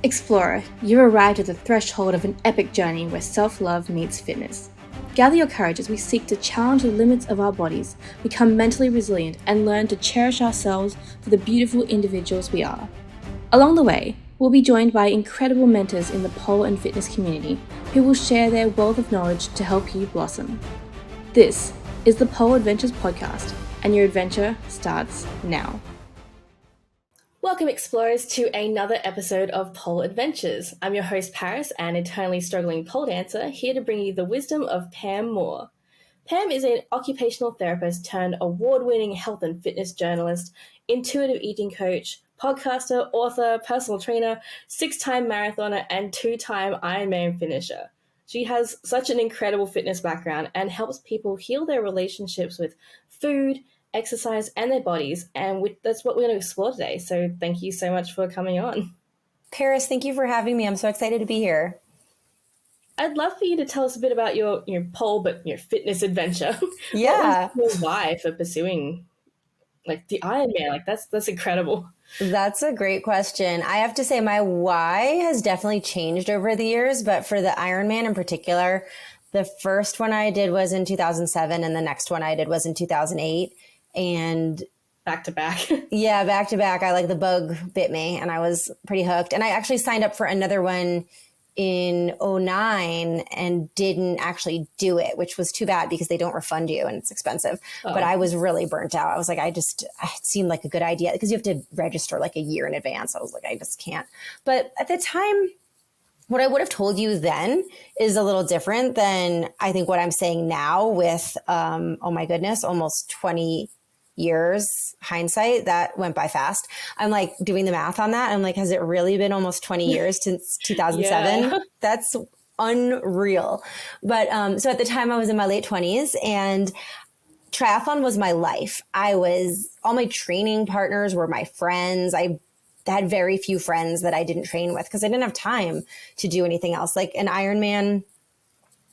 Explorer, you've arrived at the threshold of an epic journey where self-love meets fitness. Gather your courage as we seek to challenge the limits of our bodies, become mentally resilient, and learn to cherish ourselves for the beautiful individuals we are. Along the way, we'll be joined by incredible mentors in the pole and fitness community who will share their wealth of knowledge to help you blossom. This is the Pole Adventures podcast, and your adventure starts now. Welcome, explorers, to another episode of Pole Adventures. I'm your host, Paris, an eternally struggling pole dancer, here to bring you the wisdom of Pam Moore. Pam is an occupational therapist turned award-winning health and fitness journalist, intuitive eating coach, podcaster, author, personal trainer, 6-time marathoner, and 2-time Ironman finisher. She has such an incredible fitness background and helps people heal their relationships with food, exercise, and their bodies, and that's what we're going to explore today. So thank you so much for coming on. Paris, thank you for having me. I'm so excited to be here. I'd love for you to tell us a bit about your pole, but your fitness adventure. Yeah. What was your why for pursuing like the Ironman? Like that's incredible. That's a great question. I have to say my why has definitely changed over the years, but for the Ironman in particular, the first one I did was in 2007 and the next one I did was in 2008. And back to back. Yeah, back to back. The bug bit me and I was pretty hooked. And I actually signed up for another one in 2009 and didn't actually do it, which was too bad because they don't refund you and it's expensive. But I was really burnt out. I was like, it seemed like a good idea because you have to register like a year in advance. I was like, I just can't. But at the time, what I would have told you then is a little different than I think what I'm saying now with, oh my goodness, almost 20 years hindsight. That went by fast. I'm like doing the math on that. I'm like, has it really been almost 20 years since 2007? Yeah. That's unreal. But so at the time I was in my late 20s and triathlon was my life. All my training partners were my friends. I had very few friends that I didn't train with because I didn't have time to do anything else. Like an Ironman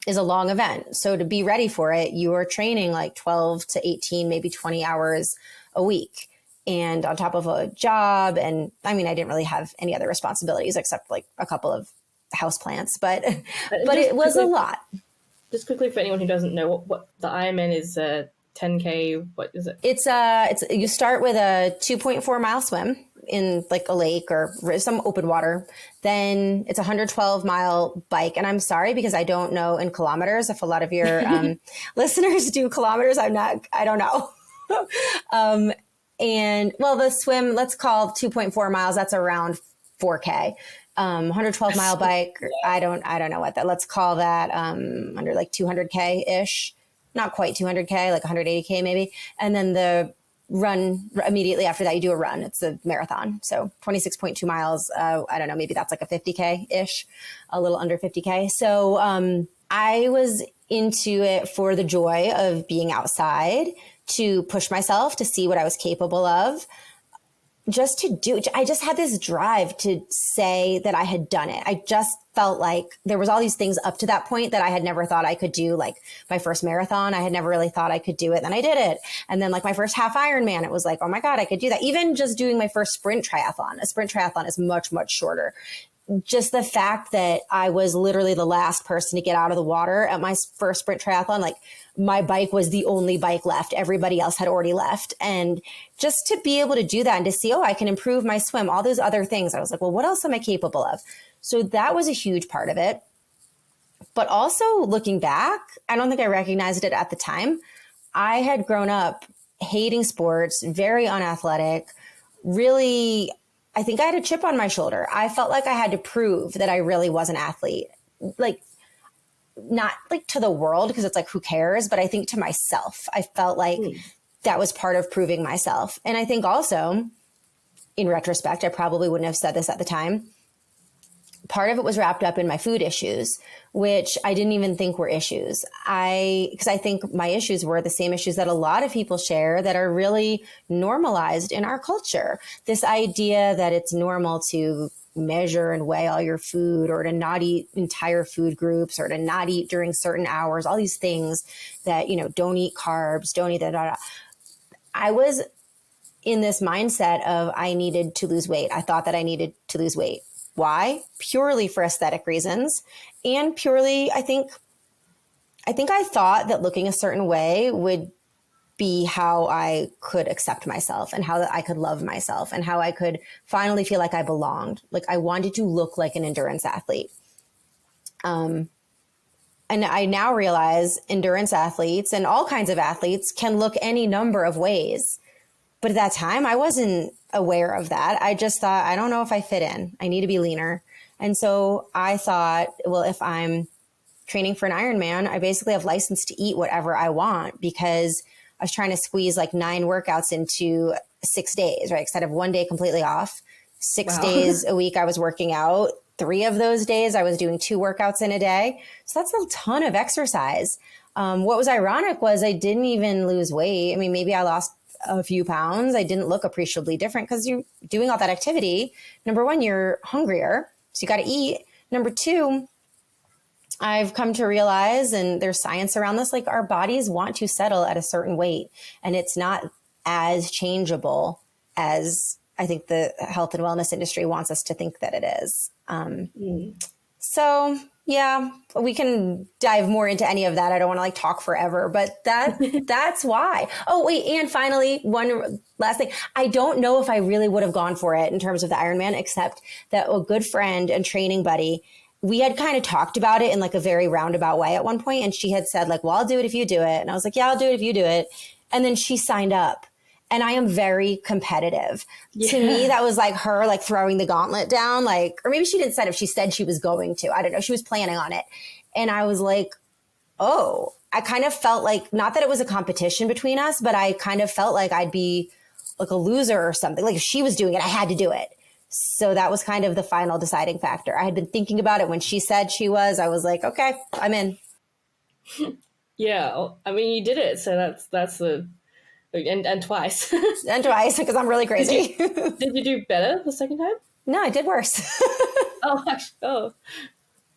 is a long event. So to be ready for it, you are training like 12 to 18, maybe 20 hours a week. And on top of a job. And I mean, I didn't really have any other responsibilities except like a couple of houseplants, but it was a lot. Just quickly for anyone who doesn't know what the Ironman is, 10K, what is it? It's you start with a 2.4 mile swim in like a lake or some open water. Then it's a 112 mile bike. And I'm sorry because I don't know in kilometers. If a lot of your listeners do kilometers, I don't know. And well, the swim, let's call 2.4 miles. That's around 4K. 112 mile bike. Yeah. I don't know what that, let's call that under like 200K ish. Not quite 200K, like 180K maybe. And then the run immediately after that, you do a run. It's a marathon. So 26.2 miles. I don't know, maybe that's like a 50K ish, a little under 50K. So I was into it for the joy of being outside, to push myself, to see what I was capable of. Just to do, I just had this drive to say that I had done it. I just felt like there was all these things up to that point that I had never thought I could do. Like my first marathon, I had never really thought I could do it. Then I did it. And then like my first half Ironman, it was like, oh my God, I could do that. Even just doing my first sprint triathlon. A sprint triathlon is much, much shorter. Just the fact that I was literally the last person to get out of the water at my first sprint triathlon, like my bike was the only bike left. Everybody else had already left. And just to be able to do that and to see, I can improve my swim, all those other things. I was like, well, what else am I capable of? So that was a huge part of it. But also looking back, I don't think I recognized it at the time. I had grown up hating sports, very unathletic, really, I think I had a chip on my shoulder. I felt like I had to prove that I really was an athlete. Like, not like to the world, because it's like, who cares? But I think to myself, I felt like that was part of proving myself. And I think also, in retrospect, I probably wouldn't have said this at the time. Part of it was wrapped up in my food issues, which I didn't even think were issues. Because I think my issues were the same issues that a lot of people share that are really normalized in our culture. This idea that it's normal to measure and weigh all your food, or to not eat entire food groups, or to not eat during certain hours, all these things that, don't eat carbs, don't eat that. I was in this mindset of I needed to lose weight. I thought that I needed to lose weight. Why? Purely for aesthetic reasons. And purely, I thought that looking a certain way would be how I could accept myself and how that I could love myself and how I could finally feel like I belonged. Like I wanted to look like an endurance athlete. And I now realize endurance athletes and all kinds of athletes can look any number of ways. But at that time, I wasn't aware of that. I just thought, I don't know if I fit in. I need to be leaner. And so I thought, well, if I'm training for an Ironman, I basically have license to eat whatever I want because I was trying to squeeze like 9 workouts into 6 days, right? Instead of 1 day completely off, 6 days a week I was working out. 3 of those days I was doing 2 workouts in a day. So that's a ton of exercise. What was ironic was I didn't even lose weight. I mean, maybe I lost a few pounds. I didn't look appreciably different because you're doing all that activity. Number 1, you're hungrier, so you got to eat. Number 2, I've come to realize, and there's science around this, like our bodies want to settle at a certain weight, and it's not as changeable as I think the health and wellness industry wants us to think that it is. So yeah, we can dive more into any of that. I don't want to like talk forever, but that's why. Oh, wait. And finally, one last thing. I don't know if I really would have gone for it in terms of the Ironman, except that a good friend and training buddy, we had kind of talked about it in like a very roundabout way at one point. And she had said like, well, I'll do it if you do it. And I was like, yeah, I'll do it if you do it. And then she signed up. And I am very competitive. Yeah. To me, that was like her like throwing the gauntlet down, like, or maybe she didn't sign up. She said she was going to. I don't know. She was planning on it. And I was like, oh, I kind of felt like, not that it was a competition between us, but I kind of felt like I'd be like a loser or something. Like if she was doing it, I had to do it. So that was kind of the final deciding factor. I had been thinking about it when she said she was. I was like, okay, I'm in. Yeah. I mean, you did it. So that's the... And twice. And twice, because I'm really crazy. Did you do better the second time? No, I did worse. Oh.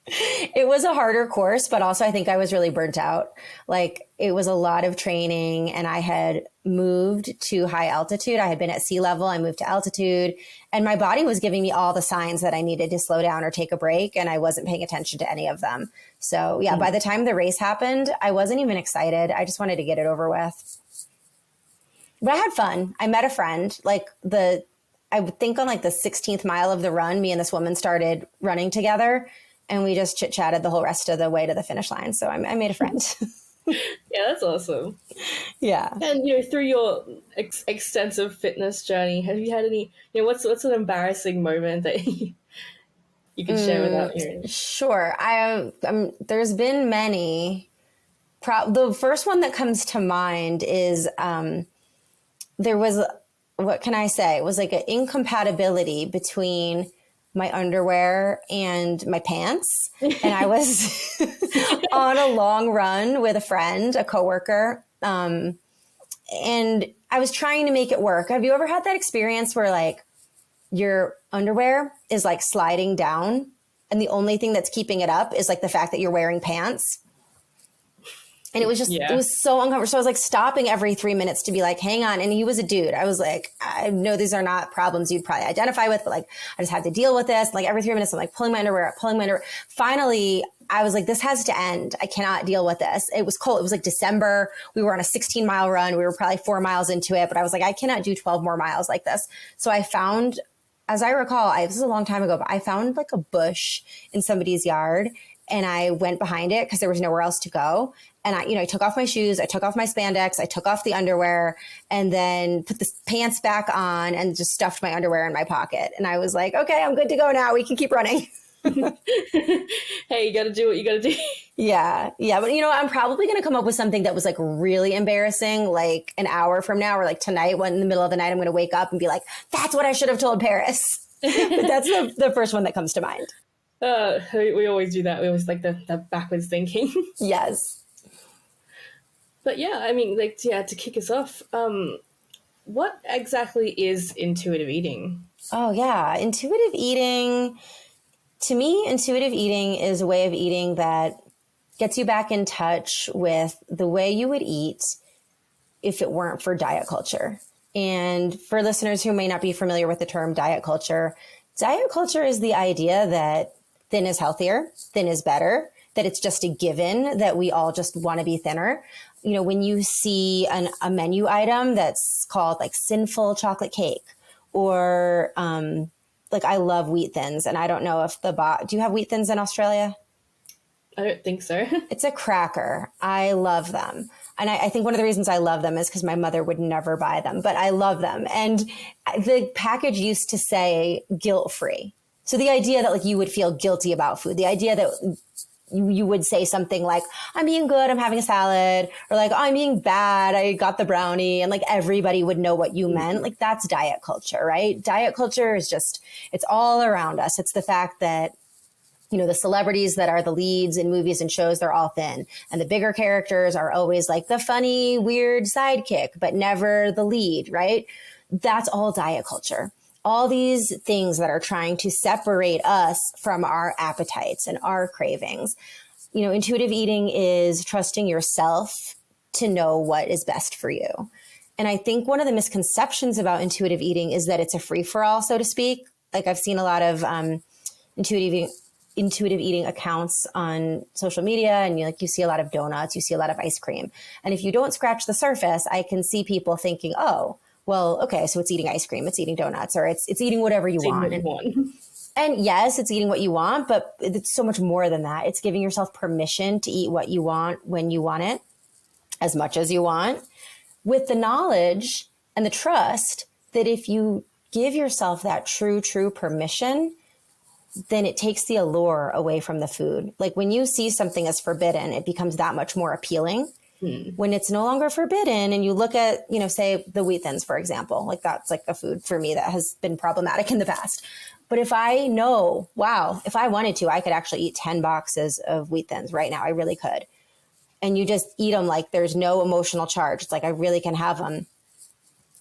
It was a harder course, but also I think I was really burnt out. Like it was a lot of training and I had moved to high altitude. I had been at sea level. I moved to altitude and my body was giving me all the signs that I needed to slow down or take a break. And I wasn't paying attention to any of them. So yeah, by the time the race happened, I wasn't even excited. I just wanted to get it over with. But I had fun. I met a friend, I would think on like the 16th mile of the run, me and this woman started running together and we just chit chatted the whole rest of the way to the finish line. So I made a friend. Yeah, that's awesome. Yeah. And, through your extensive fitness journey, have you had any, what's an embarrassing moment that you can share without Sure. There's been many. The first one that comes to mind is, there was, what can I say? It was like an incompatibility between my underwear and my pants. And I was on a long run with a friend, a coworker. And I was trying to make it work. Have you ever had that experience where like your underwear is like sliding down and the only thing that's keeping it up is like the fact that you're wearing pants? And it was just, It was so uncomfortable. So I was like stopping every 3 minutes to be like, hang on. And he was a dude. I was like, I know these are not problems you'd probably identify with, but like, I just have to deal with this. Like every 3 minutes, I'm like pulling my underwear up. Finally, I was like, this has to end. I cannot deal with this. It was cold. It was like December. We were on a 16-mile run. We were probably 4 miles into it, but I was like, I cannot do 12 more miles like this. So I found, as I recall, this is a long time ago, but I found like a bush in somebody's yard and I went behind it because there was nowhere else to go. And I took off my shoes, I took off my spandex, I took off the underwear, and then put the pants back on and just stuffed my underwear in my pocket. And I was like, okay, I'm good to go now. We can keep running. Hey, you got to do what you got to do. Yeah. But I'm probably going to come up with something that was like really embarrassing, like an hour from now or like tonight when in the middle of the night, I'm going to wake up and be like, that's what I should have told Paris. But that's the first one that comes to mind. We always do that. We always like the backwards thinking. Yes. But yeah, I mean, to kick us off, what exactly is intuitive eating? Oh, yeah. Intuitive eating, to me, intuitive eating is a way of eating that gets you back in touch with the way you would eat if it weren't for diet culture. And for listeners who may not be familiar with the term diet culture, Diet culture is the idea that thin is healthier, thin is better, that it's just a given that we all just want to be thinner. You know, when you see a menu item that's called like sinful chocolate cake, or like I love wheat thins, and I don't know if do you have wheat thins in Australia? I don't think so. It's a cracker. I love them. And I think one of the reasons I love them is because my mother would never buy them, but I love them. And the package used to say guilt-free. So the idea that like you would feel guilty about food, the idea that you would say something like, I'm being good, I'm having a salad, or like, oh, I'm being bad, I got the brownie, and like everybody would know what you meant. Like that's diet culture, right? Diet culture is just, it's all around us. It's the fact that, you know, the celebrities that are the leads in movies and shows, they're all thin. And the bigger characters are always like the funny, weird sidekick, but never the lead, right? That's all diet culture. All these things that are trying to separate us from our appetites and our cravings. You know, intuitive eating is trusting yourself to know what is best for you. And I think one of the misconceptions about intuitive eating is that it's a free-for-all, so to speak. Like I've seen a lot of intuitive eating accounts on social media, and you see a lot of donuts, you see a lot of ice cream. And if you don't scratch the surface, I can see people thinking, oh, well, okay, so it's eating ice cream, it's eating donuts, or it's eating whatever you want. And yes, it's eating what you want, but it's so much more than that. It's giving yourself permission to eat what you want when you want it, as much as you want, with the knowledge and the trust that if you give yourself that true permission, then it takes the allure away from the food. Like when you see something as forbidden, it becomes that much more appealing. When it's no longer forbidden and you look at, you know, say the wheat thins, for example, like that's like a food for me that has been problematic in the past. But if I know, wow, if I wanted to, I could actually eat 10 boxes of wheat thins right now. I really could. And you just eat them like there's no emotional charge. It's like I really can have them.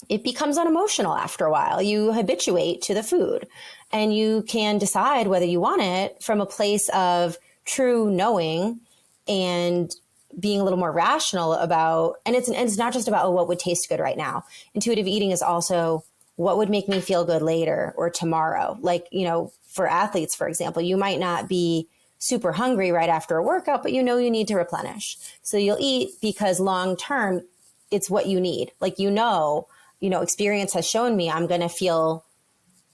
It becomes unemotional after a while. You habituate to the food and you can decide whether you want it from a place of true knowing and being a little more rational about, and it's not just about, oh, what would taste good right now. Intuitive eating is also what would make me feel good later or tomorrow. Like, you know, for athletes, for example, you might not be super hungry right after a workout, but you know you need to replenish. So you'll eat because long term, it's what you need. Like, you know, experience has shown me I'm going to feel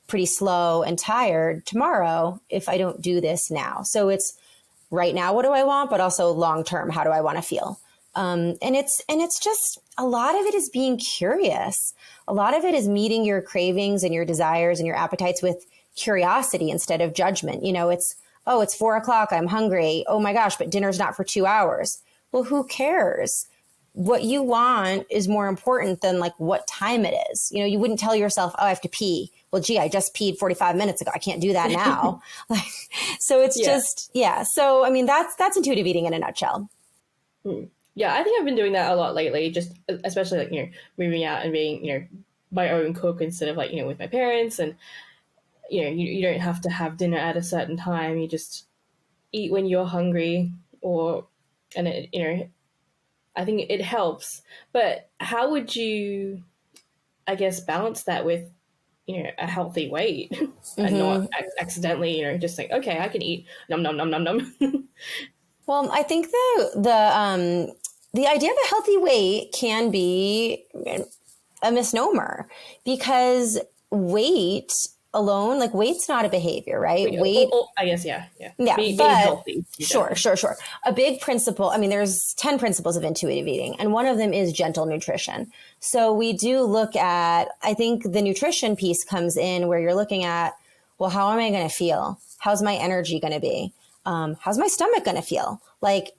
pretty slow and tired tomorrow if I don't do this now. So it's right now, what do I want? But also long term, how do I want to feel? And it's just, a lot of it is being curious. A lot of it is meeting your cravings and your desires and your appetites with curiosity instead of judgment. You know, it's 4:00. I'm hungry. Oh my gosh, but dinner's not for 2 hours. Well, who cares? What you want is more important than like what time it is. You know, you wouldn't tell yourself, oh, I have to pee. Well, gee, I just peed 45 minutes ago. I can't do that now. So it's just. So, I mean, that's intuitive eating in a nutshell. Yeah, I think I've been doing that a lot lately, just especially like, you know, moving out and being, you know, my own cook instead of like, you know, with my parents. And, you know, you don't have to have dinner at a certain time. You just eat when you're hungry, and it, you know, I think it helps. But how would you, I guess, balance that with, you know, a healthy weight and not accidentally, you know, just think, okay, I can eat num num num num num. Well, I think the idea of a healthy weight can be a misnomer, because weight alone, like weight's not a behavior, right? Weight, I guess, yeah. Being but healthy. Sure. A big principle. I mean, there's 10 principles of intuitive eating, and one of them is gentle nutrition. So we do look at, I think the nutrition piece comes in where you're looking at, well, how am I going to feel? How's my energy going to be? How's my stomach going to feel? Like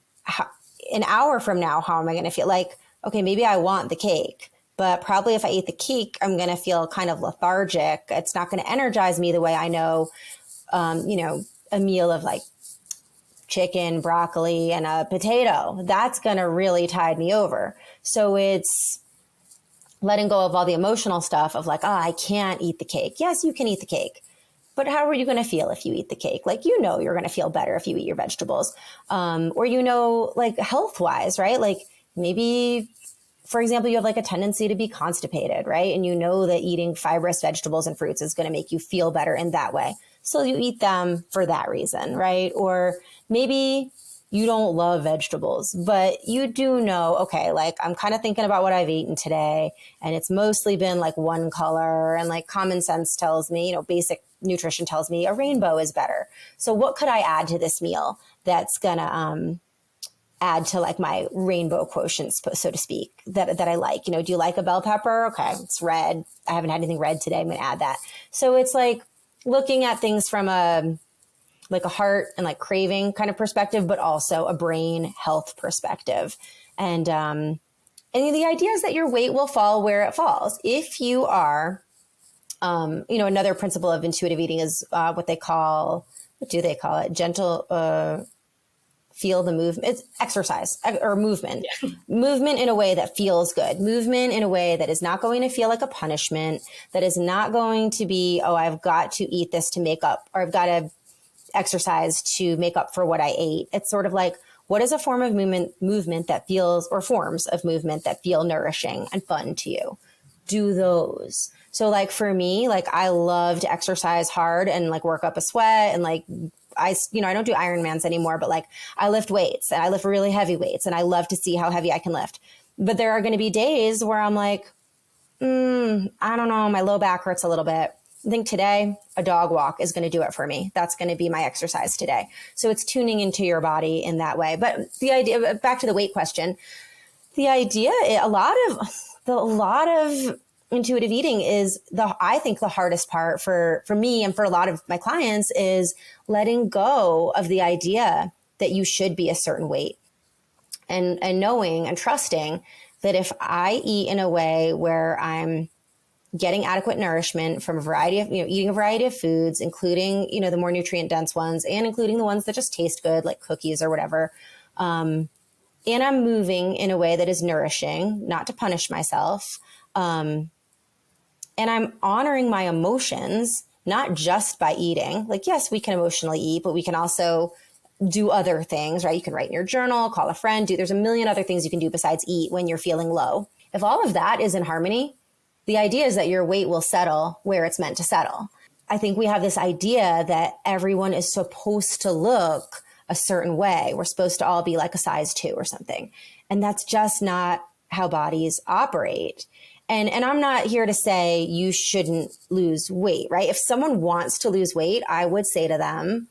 an hour from now, how am I going to feel? Like, okay, maybe I want the cake, but probably if I eat the cake, I'm going to feel kind of lethargic. It's not going to energize me the way I know, you know, a meal of like chicken, broccoli, and a potato. That's going to really tide me over. So it's letting go of all the emotional stuff of like, oh, I can't eat the cake. Yes, you can eat the cake. But how are you going to feel if you eat the cake? Like, you know, you're going to feel better if you eat your vegetables. Or, you know, like health wise, right? Like maybe for example, you have like a tendency to be constipated, right? And you know that eating fibrous vegetables and fruits is going to make you feel better in that way. So you eat them for that reason, right? Or maybe you don't love vegetables, but you do know, okay, like I'm kind of thinking about what I've eaten today, and it's mostly been like one color, and like common sense tells me, basic nutrition tells me a rainbow is better. So what could I add to this meal that's gonna add to like my rainbow quotient, so to speak, that I like? Do you like a bell pepper? Okay, it's red. I haven't had anything red today. I'm going to add that. So it's like looking at things from a heart and like craving kind of perspective, but also a brain health perspective. And the idea is that your weight will fall where it falls. If you are, another principle of intuitive eating is what do they call it? Gentle, feel the movement. It's exercise or movement. Yeah. Movement in a way that feels good. Movement in a way that is not going to feel like a punishment, that is not going to be, oh, I've got to eat this to make up, or I've got to exercise to make up for what I ate. It's sort of like, what is a form of movement that feels, or forms of movement that feel nourishing and fun to you? Do those. So like for me, like I love to exercise hard and like work up a sweat, and like I don't do Ironmans anymore, but like I lift weights, and I lift really heavy weights, and I love to see how heavy I can lift. But there are going to be days where I'm like, I don't know, my low back hurts a little bit. I think today a dog walk is going to do it for me. That's going to be my exercise today. So it's tuning into your body in that way. But the idea, back to the weight question, the idea, a lot of intuitive eating is I think the hardest part for me and for a lot of my clients is letting go of the idea that you should be a certain weight, and knowing and trusting that if I eat in a way where I'm getting adequate nourishment from a variety of, eating a variety of foods, including, the more nutrient dense ones, and including the ones that just taste good, like cookies or whatever. And I'm moving in a way that is nourishing, not to punish myself. And I'm honoring my emotions, not just by eating. Like, yes, we can emotionally eat, but we can also do other things, right? You can write in your journal, call a friend, there's a million other things you can do besides eat when you're feeling low. If all of that is in harmony, the idea is that your weight will settle where it's meant to settle. I think we have this idea that everyone is supposed to look a certain way. We're supposed to all be like a size 2 or something. And that's just not how bodies operate. And I'm not here to say you shouldn't lose weight, right? If someone wants to lose weight, I would say to them,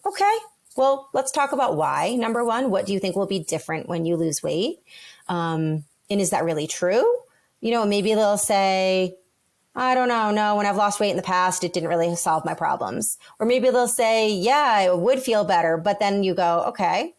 okay, well, let's talk about why. Number one, what do you think will be different when you lose weight? And is that really true? Maybe they'll say, I don't know. No, when I've lost weight in the past, it didn't really solve my problems. Or maybe they'll say, yeah, it would feel better. But then you go, okay,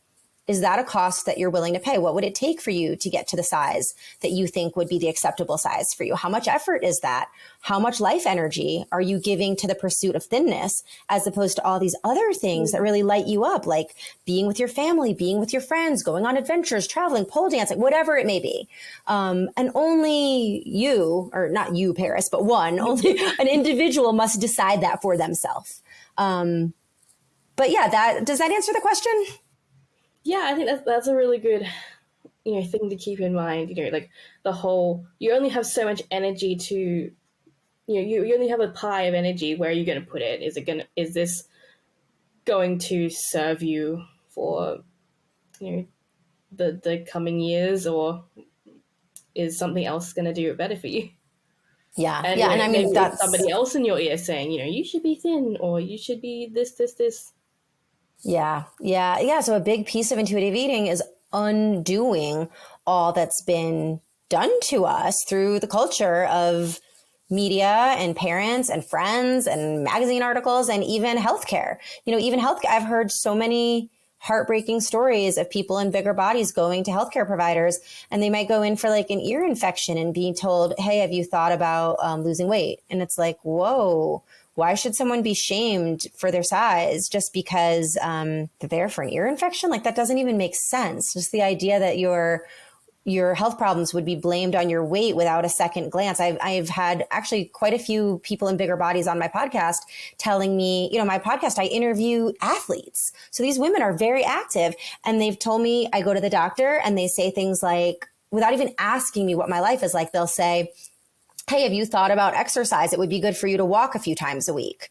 is that a cost that you're willing to pay? What would it take for you to get to the size that you think would be the acceptable size for you? How much effort is that? How much life energy are you giving to the pursuit of thinness, as opposed to all these other things that really light you up, like being with your family, being with your friends, going on adventures, traveling, pole dancing, whatever it may be. And only you, or not you, Paris, but only an individual must decide that for themselves. But yeah, does that answer the question? Yeah, I think that's a really good, thing to keep in mind. Like the whole, you only have so much energy to, you only have a pie of energy. Where are you going to put it? Is this going to serve you for, the coming years, or is something else going to do it better for you? Yeah, and yeah, and I mean that's somebody else in your ear saying, you should be thin, or you should be this. Yeah. So a big piece of intuitive eating is undoing all that's been done to us through the culture of media and parents and friends and magazine articles and even healthcare. I've heard so many heartbreaking stories of people in bigger bodies going to healthcare providers, and they might go in for like an ear infection and being told, hey, have you thought about losing weight? And it's like, whoa. Why should someone be shamed for their size just because they're there for an ear infection? Like, that doesn't even make sense. Just the idea that your health problems would be blamed on your weight without a second glance. I've had actually quite a few people in bigger bodies on my podcast telling me, my podcast, I interview athletes. So these women are very active, and they've told me, I go to the doctor and they say things like, without even asking me what my life is like, they'll say, hey, have you thought about exercise? It would be good for you to walk a few times a week.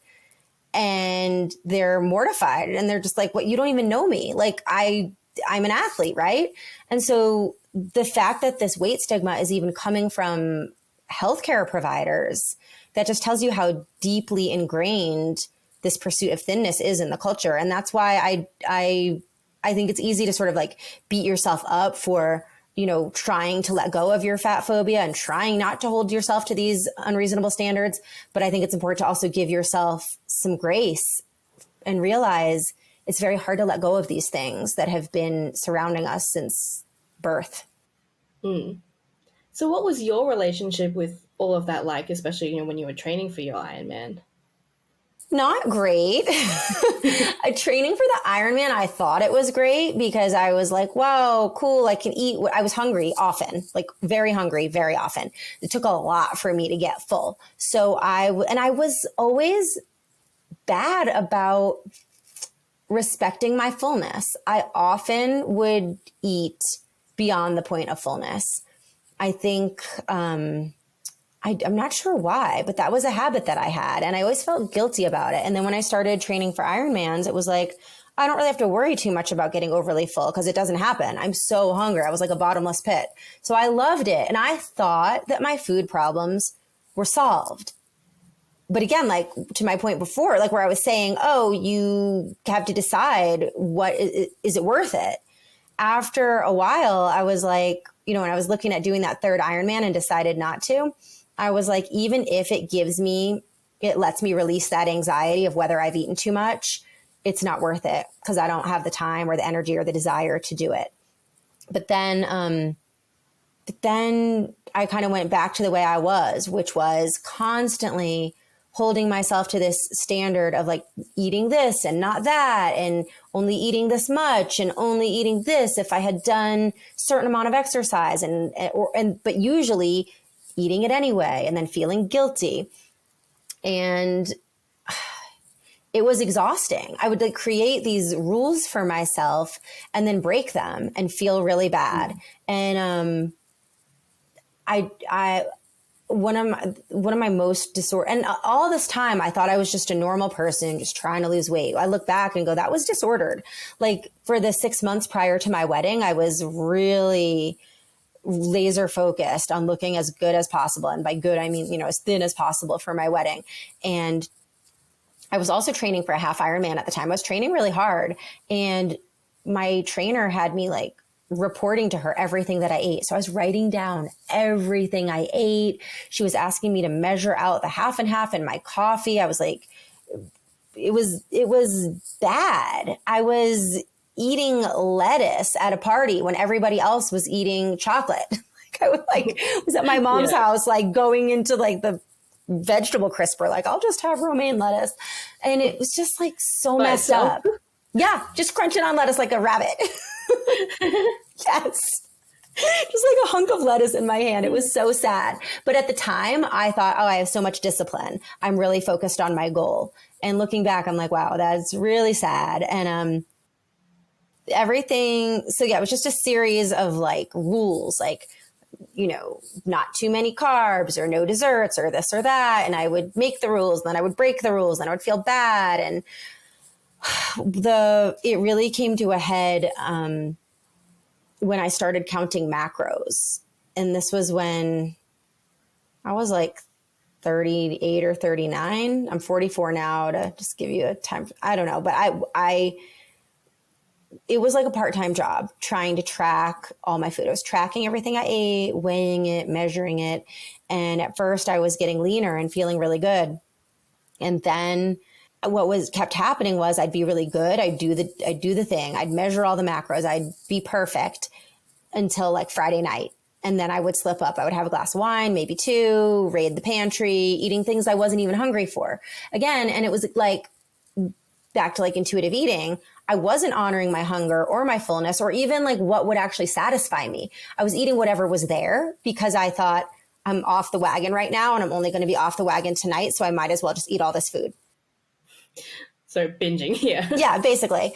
And they're mortified and they're just like, what, you don't even know me. Like I'm an athlete, right? And so the fact that this weight stigma is even coming from healthcare providers, that just tells you how deeply ingrained this pursuit of thinness is in the culture. And that's why I think it's easy to sort of like beat yourself up for, you know, trying to let go of your fat phobia and trying not to hold yourself to these unreasonable standards. But I think it's important to also give yourself some grace and realize it's very hard to let go of these things that have been surrounding us since birth. So what was your relationship with all of that like, especially, you know, when you were training for your Ironman? Not great. Training for the Ironman, I thought it was great because I was like, wow, cool. I can eat. I was hungry often, like very hungry, very often. It took a lot for me to get full. So I was always bad about respecting my fullness. I often would eat beyond the point of fullness. I think, I'm not sure why, but that was a habit that I had. And I always felt guilty about it. And then when I started training for Ironmans, it was like, I don't really have to worry too much about getting overly full because it doesn't happen. I'm so hungry. I was like a bottomless pit. So I loved it. And I thought that my food problems were solved. But again, like to my point before, like where I was saying, oh, you have to decide is it worth it? After a while, I was like, you know, when I was looking at doing that third Ironman and decided not to, I was like, even if it lets me release that anxiety of whether I've eaten too much, it's not worth it because I don't have the time or the energy or the desire to do it. But then I kind of went back to the way I was, which was constantly holding myself to this standard of like eating this and not that, and only eating this much and only eating this if I had done a certain amount of exercise but usually eating it anyway and then feeling guilty. And it was exhausting. I would like create these rules for myself and then break them and feel really bad. And one of my most and all this time I thought I was just a normal person just trying to lose weight. I look back and go, that was disordered. Like for the 6 months prior to my wedding, I was really laser focused on looking as good as possible. And by good, I mean, you know, as thin as possible for my wedding. And I was also training for a half Ironman at the time. I was training really hard. And my trainer had me like reporting to her everything that I ate. So I was writing down everything I ate. She was asking me to measure out the half and half in my coffee. I was like, it was bad. I was eating lettuce at a party when everybody else was eating chocolate. I was at my mom's house, like going into like the vegetable crisper, like I'll just have romaine lettuce. And it was just like so messed up. Yeah. Just crunching on lettuce like a rabbit. Yes. Just like a hunk of lettuce in my hand. It was so sad. But at the time I thought, oh, I have so much discipline. I'm really focused on my goal. And looking back, I'm like, wow, that's really sad. And, everything. So yeah, it was just a series of like rules, like, you know, not too many carbs or no desserts or this or that. And I would make the rules, then I would break the rules, then I would feel bad. And it really came to a head when I started counting macros. And this was when I was like 38 or 39. I'm 44 now, to just give you a time. I don't know, but it was like a part-time job trying to track all my food. I was tracking everything I ate, weighing it, measuring it. And at first I was getting leaner and feeling really good. And then what kept happening was I'd be really good. I'd do the thing. I'd measure all the macros. I'd be perfect until like Friday night. And then I would slip up. I would have a glass of wine, maybe two, raid the pantry, eating things I wasn't even hungry for again. And it was like back to like intuitive eating. I wasn't honoring my hunger or my fullness or even like what would actually satisfy me. I was eating whatever was there because I thought I'm off the wagon right now and I'm only going to be off the wagon tonight. So I might as well just eat all this food. So binging, yeah. Yeah, basically.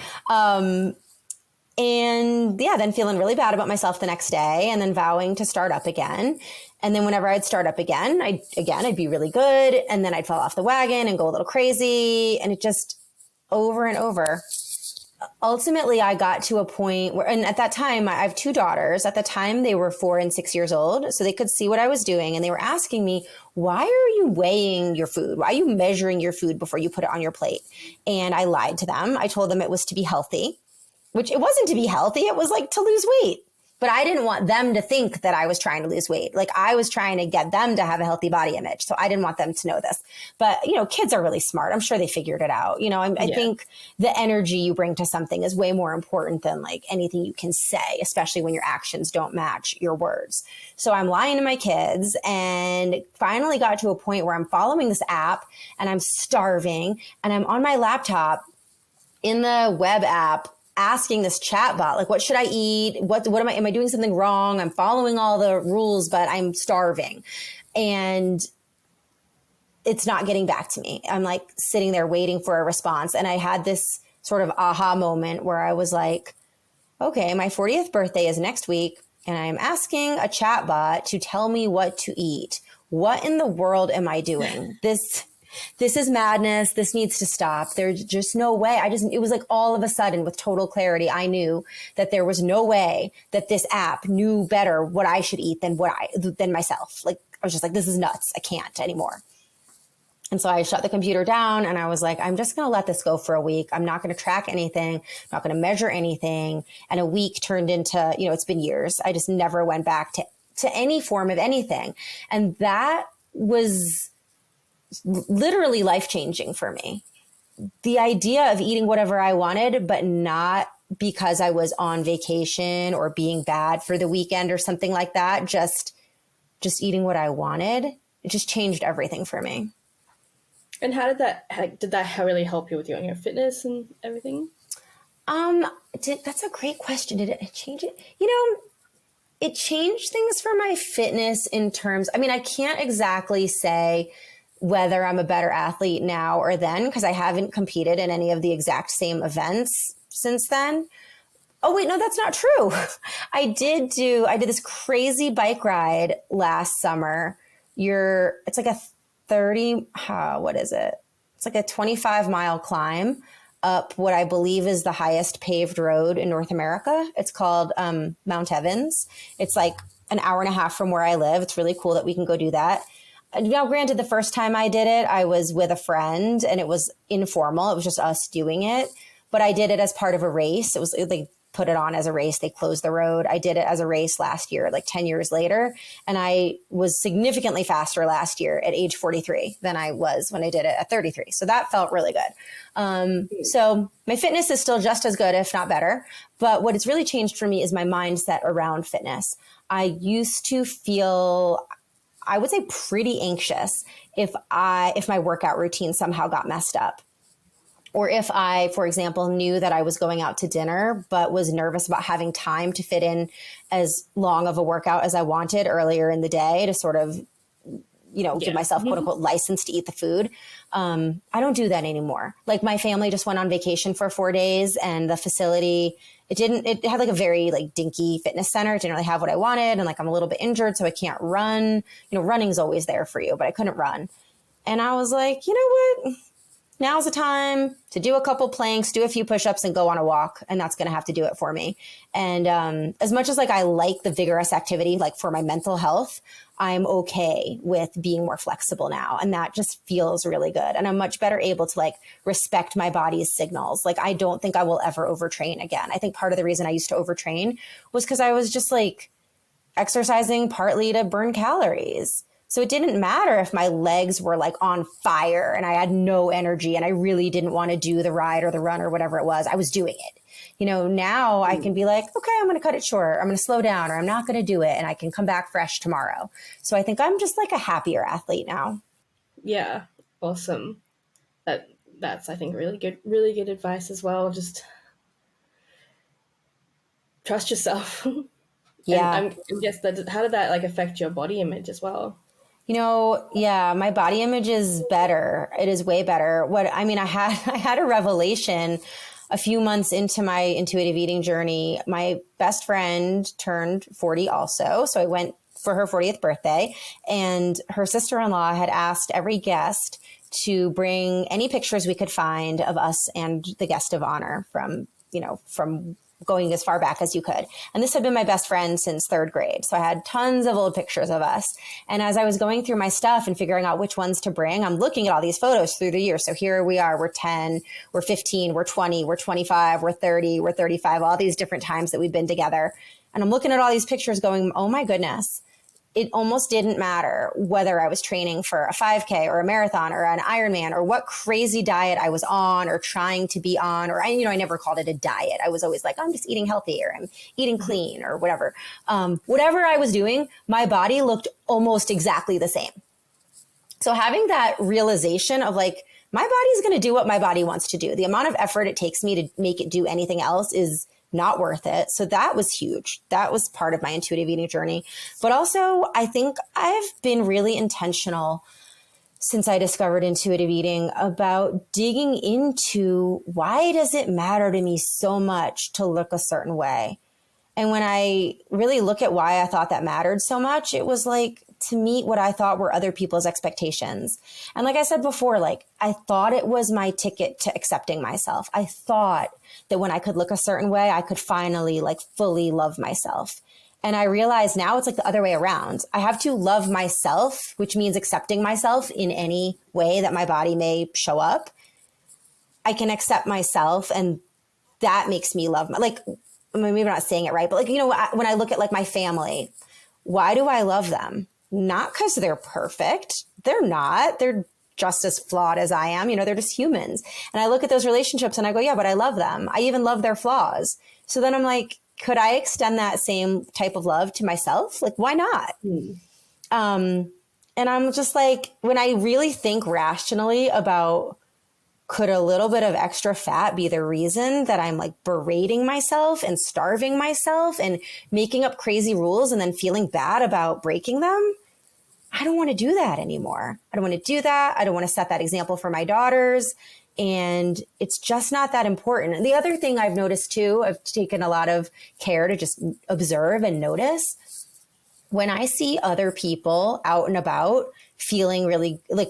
And yeah, then feeling really bad about myself the next day and then vowing to start up again. And then whenever I'd start up again, I'd be really good. And then I'd fall off the wagon and go a little crazy. And it just over and over. Ultimately, I got to a point where, and at that time, I have two daughters. At the time, they were 4 and 6 years old. So they could see what I was doing. And they were asking me, why are you weighing your food? Why are you measuring your food before you put it on your plate? And I lied to them. I told them it was to be healthy, which it wasn't to be healthy. It was like to lose weight. But I didn't want them to think that I was trying to lose weight. Like I was trying to get them to have a healthy body image. So I didn't want them to know this. But, kids are really smart. I'm sure they figured it out. I think the energy you bring to something is way more important than like anything you can say, especially when your actions don't match your words. So I'm lying to my kids and finally got to a point where I'm following this app and I'm starving and I'm on my laptop in the web app asking this chat bot, like, what should I eat? What am I doing something wrong? I'm following all the rules, but I'm starving. And it's not getting back to me. I'm like sitting there waiting for a response. And I had this sort of aha moment where I was like, okay, my 40th birthday is next week. And I'm asking a chat bot to tell me what to eat. What in the world am I doing? This is madness. This needs to stop. There's just no way. It was like all of a sudden with total clarity, I knew that there was no way that this app knew better what I should eat than myself. Like, I was just like, this is nuts. I can't anymore. And so I shut the computer down and I was like, I'm just going to let this go for a week. I'm not going to track anything. I'm not going to measure anything. And a week turned into, it's been years. I just never went back to any form of anything. And that was literally life-changing for me. The idea of eating whatever I wanted, but not because I was on vacation or being bad for the weekend or something like that, just eating what I wanted, it just changed everything for me. And how did that really help you with your fitness and everything? That's a great question. Did it change it? It changed things for my fitness in terms, I can't exactly say whether I'm a better athlete now or then, because I haven't competed in any of the exact same events since then. Oh, wait, no, that's not true. I did this crazy bike ride last summer. It's like a 30, what is it? It's like a 25-mile climb up what I believe is the highest paved road in North America. It's called Mount Evans. It's like an hour and a half from where I live. It's really cool that we can go do that. Now, granted, the first time I did it, I was with a friend and it was informal. It was just us doing it. But I did it as part of a race. They put it on as a race. They closed the road. I did it as a race last year, like 10 years later. And I was significantly faster last year at age 43 than I was when I did it at 33. So that felt really good. So my fitness is still just as good, if not better. But what has really changed for me is my mindset around fitness. I used to feel, I would say, pretty anxious if my workout routine somehow got messed up. Or if I, for example, knew that I was going out to dinner, but was nervous about having time to fit in as long of a workout as I wanted earlier in the day to sort of, give myself quote unquote license to eat the food. I don't do that anymore. Like my family just went on vacation for 4 days and the facility, it had like a very like dinky fitness center. It didn't really have what I wanted. And like, I'm a little bit injured, so I can't run. Running's always there for you, but I couldn't run. And I was like, you know what? Now's the time to do a couple planks, do a few push-ups and go on a walk. And that's going to have to do it for me. And as much as like I like the vigorous activity, like for my mental health, I'm okay with being more flexible now. And that just feels really good. And I'm much better able to like respect my body's signals. Like I don't think I will ever overtrain again. I think part of the reason I used to overtrain was because I was just like exercising partly to burn calories. So it didn't matter if my legs were like on fire and I had no energy and I really didn't want to do the ride or the run or whatever it was. I was doing it. Now I can be like, okay, I'm going to cut it short. I'm going to slow down or I'm not going to do it. And I can come back fresh tomorrow. So I think I'm just like a happier athlete now. Yeah. Awesome. That's, I think, really good advice as well. Just trust yourself. Yeah. And I guess how did that like affect your body image as well? Yeah, my body image is better. It is way better. I had a revelation a few months into my intuitive eating journey, my best friend turned 40 also. So I went for her 40th birthday, and her sister-in-law had asked every guest to bring any pictures we could find of us and the guest of honor from going as far back as you could. And this had been my best friend since third grade. So I had tons of old pictures of us. And as I was going through my stuff and figuring out which ones to bring, I'm looking at all these photos through the years. So here we are, we're 10, we're 15, we're 20, we're 25, we're 30, we're 35, all these different times that we've been together. And I'm looking at all these pictures going, oh my goodness. It almost didn't matter whether I was training for a 5K or a marathon or an Ironman or what crazy diet I was on or trying to be on, or I never called it a diet. I was always like, I'm just eating healthy or I'm eating clean or whatever. Whatever I was doing, my body looked almost exactly the same. So having that realization of like, my body's going to do what my body wants to do. The amount of effort it takes me to make it do anything else is not worth it. So that was huge. That was part of my intuitive eating journey. But also, I think I've been really intentional since I discovered intuitive eating about digging into why does it matter to me so much to look a certain way? And when I really look at why I thought that mattered so much, it was like to meet what I thought were other people's expectations. And like I said before, like I thought it was my ticket to accepting myself. I thought that when I could look a certain way, I could finally like fully love myself. And I realize now it's like the other way around. I have to love myself, which means accepting myself in any way that my body may show up. I can accept myself, and that makes me love like, I mean, maybe I'm not saying it right, but like, when I look at like my family, why do I love them? Not because they're perfect. They're not. They're just as flawed as I am. They're just humans. And I look at those relationships and I go, yeah, but I love them. I even love their flaws. So then I'm like, could I extend that same type of love to myself? Like, why not? And I'm just like, when I really think rationally about, could a little bit of extra fat be the reason that I'm like berating myself and starving myself and making up crazy rules and then feeling bad about breaking them? I don't want to do that anymore. I don't want to do that. I don't want to set that example for my daughters. And it's just not that important. And the other thing I've noticed too, I've taken a lot of care to just observe and notice when I see other people out and about feeling really like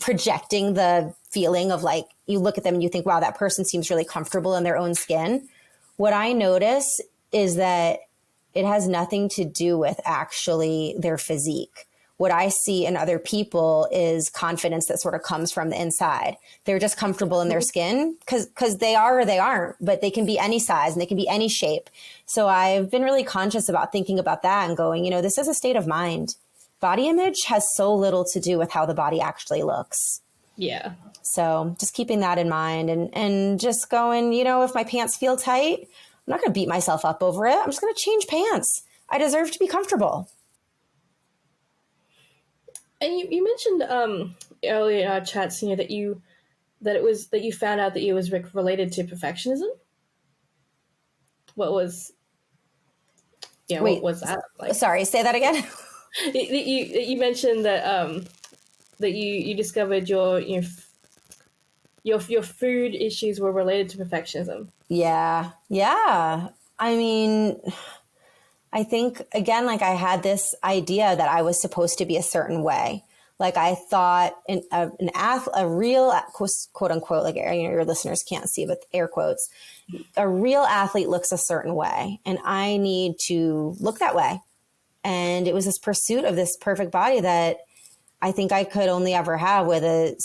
projecting the feeling of like, you look at them and you think, wow, that person seems really comfortable in their own skin. What I notice is that it has nothing to do with actually their physique. What I see in other people is confidence that sort of comes from the inside. They're just comfortable in their skin because they are or they aren't, but they can be any size and they can be any shape. So I've been really conscious about thinking about that and going, this is a state of mind. Body image has so little to do with how the body actually looks. Yeah. So just keeping that in mind and just going, if my pants feel tight, I'm not going to beat myself up over it. I'm just going to change pants. I deserve to be comfortable. And you mentioned earlier in our chats, that you found out that it was related to perfectionism. What was Wait, what was that like? Sorry, say that again. You mentioned that that you discovered your food issues were related to perfectionism. Yeah. I mean, I think, again, like I had this idea that I was supposed to be a certain way. Like I thought a real quote unquote, like your listeners can't see, but air quotes, a real athlete looks a certain way and I need to look that way. And it was this pursuit of this perfect body that I think I could only ever have with a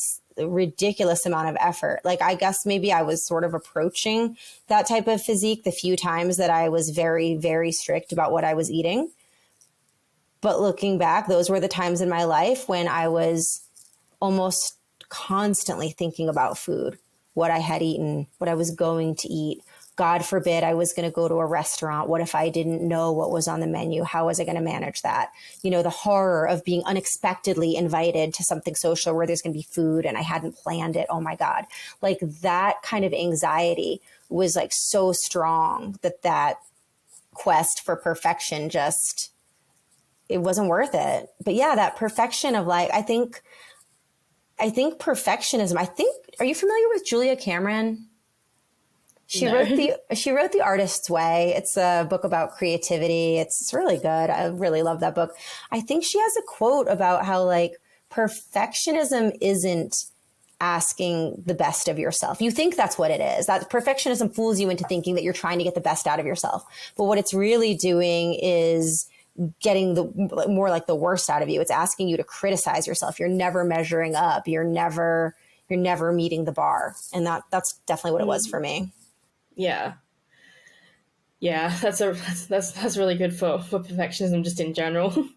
ridiculous amount of effort. Like, I guess maybe I was sort of approaching that type of physique the few times that I was very, very strict about what I was eating. But looking back, those were the times in my life when I was almost constantly thinking about food, what I had eaten, what I was going to eat. God forbid I was going to go to a restaurant. What if I didn't know what was on the menu? How was I going to manage that? The horror of being unexpectedly invited to something social where there's going to be food and I hadn't planned it. Oh my God. Like that kind of anxiety was like so strong that quest for perfection just, it wasn't worth it. But yeah, that perfection of like, I think perfectionism, are you familiar with Julia Cameron? No. She wrote The Artist's Way. It's a book about creativity. It's really good. I really love that book. I think she has a quote about how like perfectionism isn't asking the best of yourself. You think that's what it is. That perfectionism fools you into thinking that you're trying to get the best out of yourself. But what it's really doing is getting the more like the worst out of you. It's asking you to criticize yourself. You're never measuring up. You're never meeting the bar. And that's definitely what it was for me. Yeah. Yeah, that's really good for perfectionism just in general.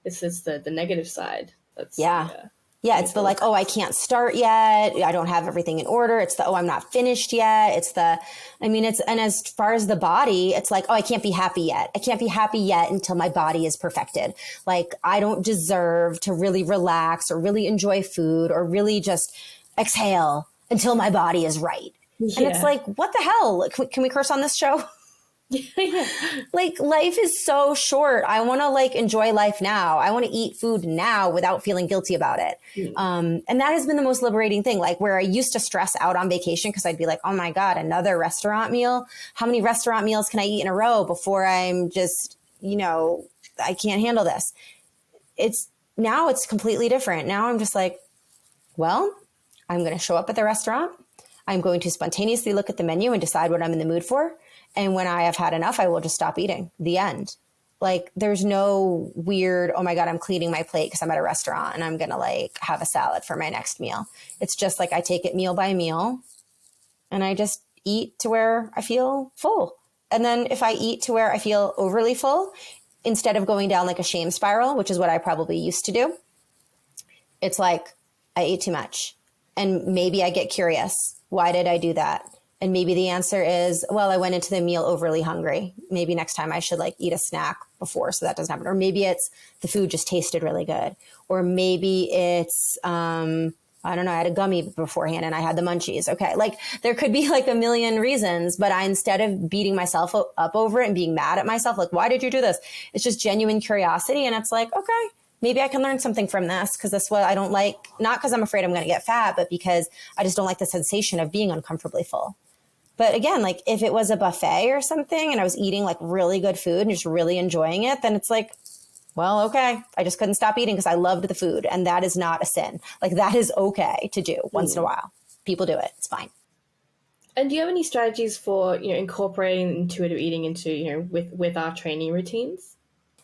It's the negative side. That's Yeah. yeah. Yeah, it's the Awful. like, oh, I can't start yet. I don't have everything in order. It's the, oh, I'm not finished yet. It's the, I mean, it's, and as far as the body, it's like, oh, I can't be happy yet. I can't be happy yet until my body is perfected. Like, I don't deserve to really relax or really enjoy food or really just exhale until my body is right. And it's Yeah. like, what the hell? Can we curse on this show? Yeah. Like life is so short. I want to like enjoy life now. I want to eat food now without feeling guilty about it. And that has been the most liberating thing. Like where I used to stress out on vacation because I'd be like, oh my God, another restaurant meal. How many restaurant meals can I eat in a row before I'm just, I can't handle this. Now it's completely different. Now I'm just like, well, I'm going to show up at the restaurant. I'm going to spontaneously look at the menu and decide what I'm in the mood for. And when I have had enough, I will just stop eating. The end. Like there's no weird, oh my God, I'm cleaning my plate because I'm at a restaurant and I'm going to like have a salad for my next meal. It's just like I take it meal by meal and I just eat to where I feel full. And then if I eat to where I feel overly full, instead of going down like a shame spiral, which is what I probably used to do, it's like I ate too much. And maybe I get curious. Why did I do that? And maybe the answer is, well, I went into the meal overly hungry. Maybe next time I should like eat a snack before so that doesn't happen. Or maybe it's the food just tasted really good. Or maybe it's, I don't know, I had a gummy beforehand and I had the munchies. Okay. Like there could be like a million reasons, but instead of beating myself up over it and being mad at myself, like, why did you do this? It's just genuine curiosity. And it's like, okay, maybe I can learn something from this because that's what I don't like. Not because I'm afraid I'm going to get fat, but because I just don't like the sensation of being uncomfortably full. But again, like if it was a buffet or something and I was eating like really good food and just really enjoying it, then it's like, well, okay, I just couldn't stop eating because I loved the food. And that is not a sin. Like that is okay to do once in a while. People do it. It's fine. And do you have any strategies for incorporating intuitive eating into with our training routines?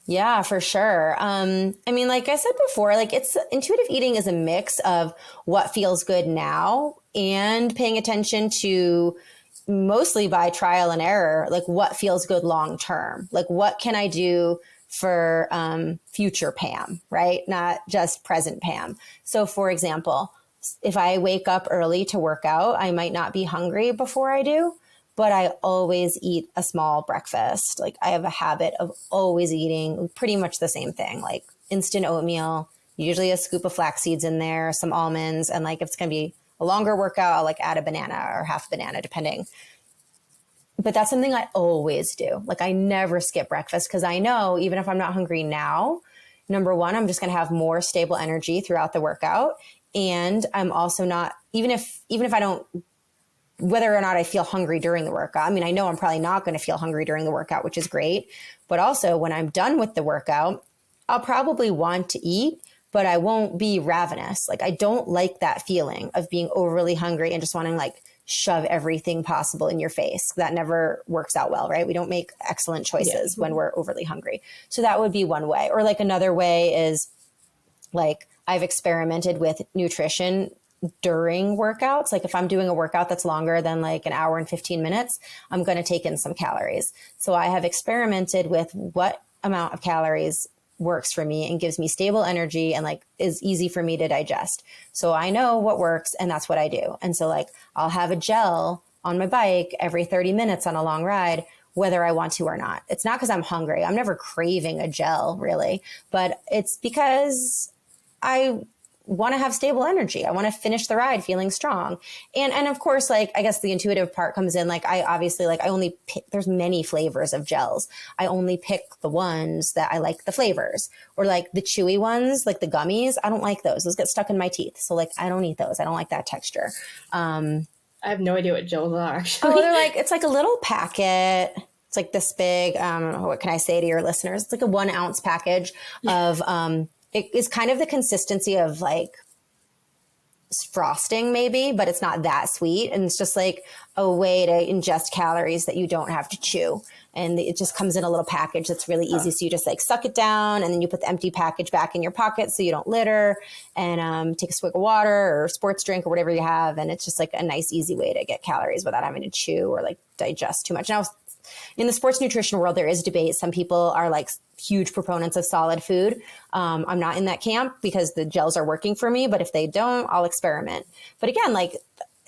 Yeah, for sure. I mean, like I said before, like it's intuitive eating is a mix of what feels good now and paying attention to mostly by trial and error, like what feels good long term. Like what can I do for future Pam, right? Not just present Pam. So for example, if I wake up early to work out, I might not be hungry before I do, but I always eat a small breakfast. Like I have a habit of always eating pretty much the same thing, like instant oatmeal, usually a scoop of flax seeds in there, some almonds, and like if it's going to be a longer workout, I'll like add a banana or half a banana, depending. But that's something I always do. Like I never skip breakfast because I know even if I'm not hungry now, number one, I'm just going to have more stable energy throughout the workout. And I'm also not, even if I don't, whether or not I feel hungry during the workout. I mean, I know I'm probably not going to feel hungry during the workout, which is great. But also when I'm done with the workout, I'll probably want to eat, but I won't be ravenous. Like I don't like that feeling of being overly hungry and just wanting like shove everything possible in your face. That never works out well, right? We don't make excellent choices when we're overly hungry. So that would be one way. Or like another way is like I've experimented with nutrition during workouts. Like if I'm doing a workout that's longer than like an hour and 15 minutes, I'm going to take in some calories. So I have experimented with what amount of calories works for me and gives me stable energy and like is easy for me to digest. So I know what works and that's what I do. And so like I'll have a gel on my bike every 30 minutes on a long ride, whether I want to or not. It's not because I'm hungry. I'm never craving a gel really, but it's because I want to have stable energy. I want to finish the ride feeling strong. And of course, like, I guess the intuitive part comes in. Like, I obviously, like, I only pick, there's many flavors of gels. I only pick the ones that I like the flavors, or like the chewy ones, like the gummies. I don't like those. Those get stuck in my teeth. So like, I don't eat those. I don't like that texture. I have no idea what gels are Oh, actually. they're like, it's like a little packet. It's like this big. What can I say to your listeners? It's like a 1 ounce package of, it is kind of the consistency of like frosting maybe, but it's not that sweet. And it's just like a way to ingest calories that you don't have to chew. And it just comes in a little package that's really easy. Oh, So you just like suck it down and then you put the empty package back in your pocket so you don't litter, and take a swig of water or sports drink or whatever you have. And it's just like a nice, easy way to get calories without having to chew or like digest too much. Now, in the sports nutrition world, there is debate. Some people are like huge proponents of solid food. I'm not in that camp because the gels are working for me, but if they don't, I'll experiment. But again, like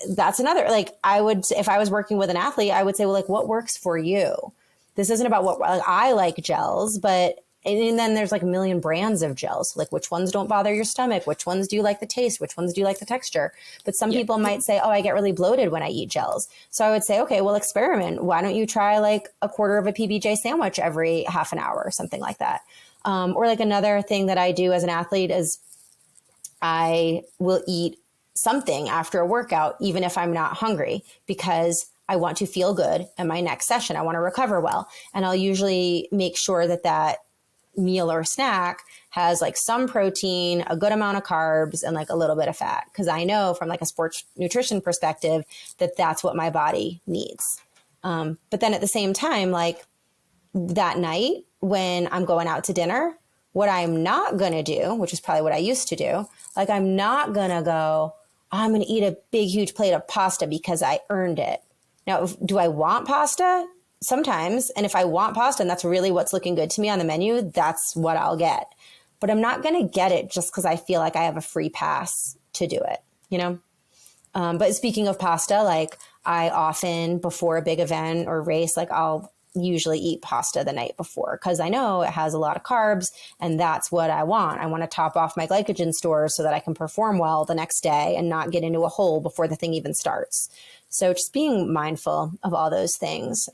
that's another, like I would, if I was working with an athlete, I would say, well, like what works for you? This isn't about what, like, I like gels, but and then there's like a million brands of gels. Like which ones don't bother your stomach? Which ones do you like the taste? Which ones do you like the texture? But some yeah. people might say, oh, I get really bloated when I eat gels. So I would say, okay, well, experiment. Why don't you try like a quarter of a PBJ sandwich every half an hour or something like that? Or like another thing that I do as an athlete is I will eat something after a workout, even if I'm not hungry, because I want to feel good in my next session. I want to recover well. And I'll usually make sure that that meal or snack has like some protein, a good amount of carbs, and like a little bit of fat. Because I know from like a sports nutrition perspective that that's what my body needs. But then at the same time, like that night when I'm going out to dinner, what I'm not going to do, which is probably what I used to do, like I'm not going to go, I'm going to eat a big, huge plate of pasta because I earned it. Now, do I want pasta? Sometimes. And if I want pasta and that's really what's looking good to me on the menu, that's what I'll get. But I'm not going to get it just because I feel like I have a free pass to do it, you know? But speaking of pasta, like I often before a big event or race, like I'll usually eat pasta the night before because I know it has a lot of carbs and that's what I want. I want to top off my glycogen stores so that I can perform well the next day and not get into a hole before the thing even starts. So just being mindful of all those things.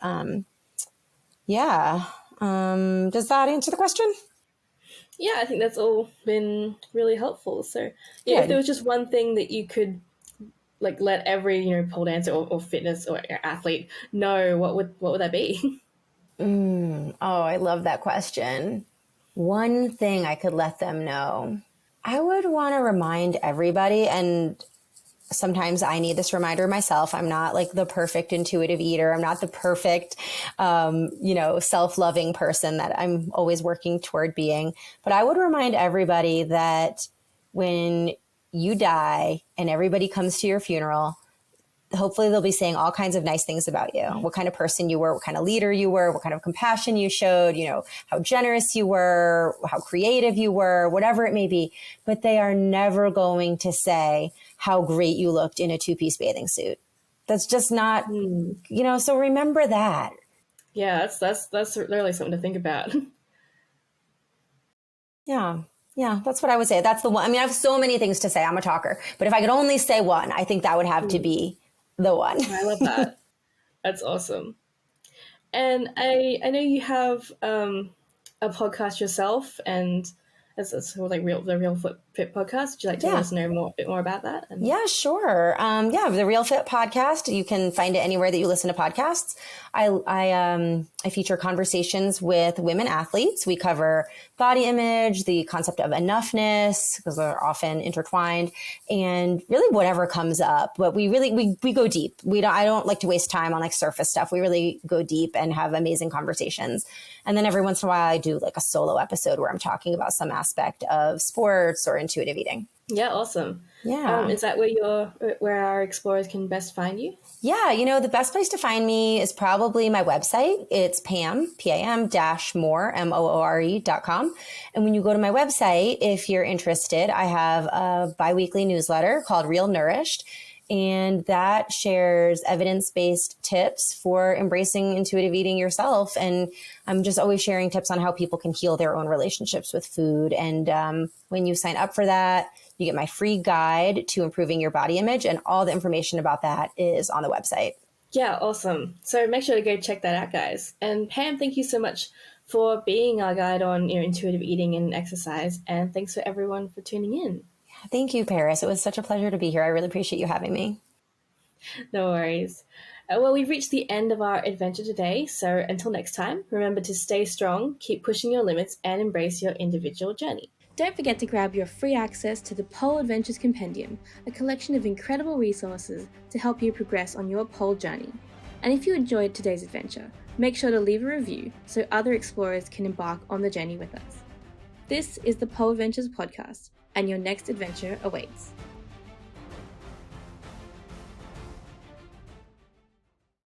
Yeah. Does that answer the question? Yeah, I think that's all been really helpful. So, yeah, if there Good. was just one thing that you could like let every pole dancer or fitness or athlete know, what would that be? Oh, I love that question. One thing I could let them know. I would want to remind everybody, and sometimes I need this reminder myself. I'm not like the perfect intuitive eater. I'm not the perfect, self-loving person that I'm always working toward being. But I would remind everybody that when you die and everybody comes to your funeral, hopefully they'll be saying all kinds of nice things about you, what kind of person you were, what kind of leader you were, what kind of compassion you showed, how generous you were, how creative you were, whatever it may be. But they are never going to say how great you looked in a 2-piece bathing suit. That's just not, so remember that. Yeah, that's really something to think about. Yeah. Yeah, that's what I would say. That's the one. I mean, I have so many things to say. I'm a talker. But if I could only say one, I think that would have to be the one. I love that. That's awesome. And I know you have a podcast yourself, and it's called like the Real Fit podcast. Would you like to let Yeah. us know a bit more about that? And Yeah, sure. The Real Fit podcast. You can find it anywhere that you listen to podcasts. I feature conversations with women athletes. We cover body image, the concept of enoughness, because they're often intertwined, and really whatever comes up. But we go deep. I don't like to waste time on like surface stuff. We really go deep and have amazing conversations. And then every once in a while, I do like a solo episode where I'm talking about some aspect of sports or intuitive eating. yeah, awesome. Yeah. Is that where our explorers can best find you? Yeah, the best place to find me is probably my website. It's Pam dash more, MOORE.com. And when you go to my website, if you're interested, I have a biweekly newsletter called Real Nourished. And that shares evidence-based tips for embracing intuitive eating yourself. And I'm just always sharing tips on how people can heal their own relationships with food. And when you sign up for that, you get my free guide to improving your body image. And all the information about that is on the website. Yeah, awesome. So make sure to go check that out, guys. And Pam, thank you so much for being our guide on intuitive eating and exercise. And thanks for everyone for tuning in. Thank you, Paris. It was such a pleasure to be here. I really appreciate you having me. No worries. Well, we've reached the end of our adventure today, so until next time, remember to stay strong, keep pushing your limits, and embrace your individual journey. Don't forget to grab your free access to the Pole Adventures Compendium, a collection of incredible resources to help you progress on your pole journey. And if you enjoyed today's adventure, make sure to leave a review so other explorers can embark on the journey with us. This is the Pole Adventures podcast, and your next adventure awaits.